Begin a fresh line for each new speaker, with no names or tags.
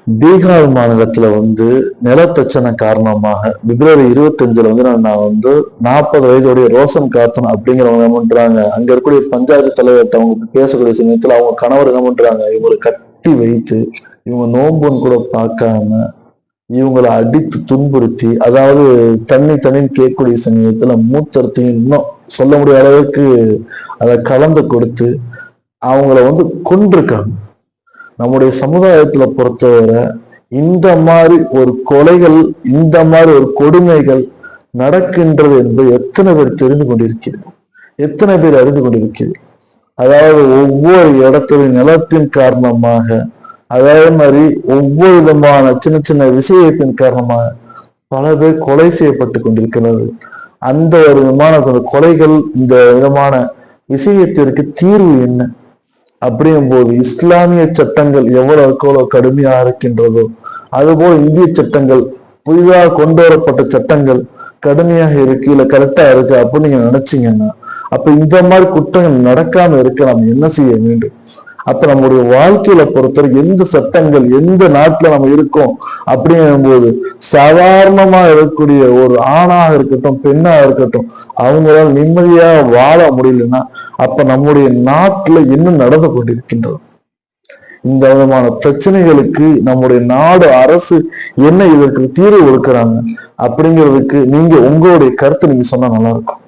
பீகார் மாநிலத்துல நிலப்பிரச்சனை காரணமாக பிப்ரவரி 25 நான் 40 வயதுடைய ரோஷன் காத்தன் அப்படிங்கிறவங்க என்ன பண்றாங்க, அங்க இருக்கக்கூடிய பஞ்சாயத்து தலைவர்கிட்ட அவங்க பேசக்கூடிய சமயத்துல அவங்க கணவர் என்ன பண்றாங்க, இவங்களை கட்டி வைத்து இவங்க நோன்புன்னு கூட பார்க்காம இவங்களை அடித்து துன்புறுத்தி, அதாவது தண்ணின்னு கேட்கக்கூடிய சமயத்துல மூத்தரத்தையும் இன்னும் சொல்ல முடியாத அளவுக்கு அதை கலந்து கொடுத்து அவங்கள கொண்டிருக்காங்க. நம்முடைய சமுதாயத்துல பொறுத்தவரை இந்த மாதிரி ஒரு கொலைகள், இந்த மாதிரி ஒரு கொடுமைகள் நடக்கின்றது என்பது எத்தனை பேர் தெரிந்து கொண்டிருக்கிறது, எத்தனை பேர் அறிந்து கொண்டிருக்கிறது. அதாவது ஒவ்வொரு இடத்துடைய நிலத்தின் காரணமாக, அதே மாதிரி ஒவ்வொரு விதமான சின்ன சின்ன விஷயத்தின் காரணமாக பல பேர் கொலை செய்யப்பட்டு கொண்டிருக்கிறது. அந்த ஒரு விதமான கொலைகள், இந்த விதமான விஷயத்திற்கு தீர்வு என்ன அப்படிங்கும் போது இஸ்லாமிய சட்டங்கள் எவ்வளவுக்கு எவ்வளவு கடுமையாக இருக்கின்றதோ அதுபோல் இந்திய சட்டங்கள், புதிதாக கொண்டு வரப்பட்ட சட்டங்கள் கடுமையாக இருக்கு, இல்ல கரெக்டா இருக்கு அப்படின்னு நீங்க நினைச்சீங்கன்னா, அப்ப இந்த மாதிரி குற்றங்கள் நடக்காம இருக்க நம்ம என்ன செய்ய வேண்டும்? அப்ப நம்முடைய வாழ்க்கையில பொறுத்தவரை எந்த சட்டங்கள், எந்த நாட்டுல நம்ம இருக்கோம் அப்படிங்கும் போது சாதாரணமா இருக்கக்கூடிய ஒரு ஆணாக இருக்கட்டும், பெண்ணாக இருக்கட்டும், அவங்களால நிம்மதியா வாழ முடியலன்னா அப்ப நம்முடைய நாட்டுல என்ன நடந்து கொண்டிருக்கின்றது? இந்த விதமான பிரச்சனைகளுக்கு நம்முடைய நாடு, அரசு என்ன இதற்கு தீர்வு கொடுக்குறாங்க அப்படிங்கிறதுக்கு நீங்க உங்களுடைய கருத்தை நீங்க சொன்னா நல்லா இருக்கும்.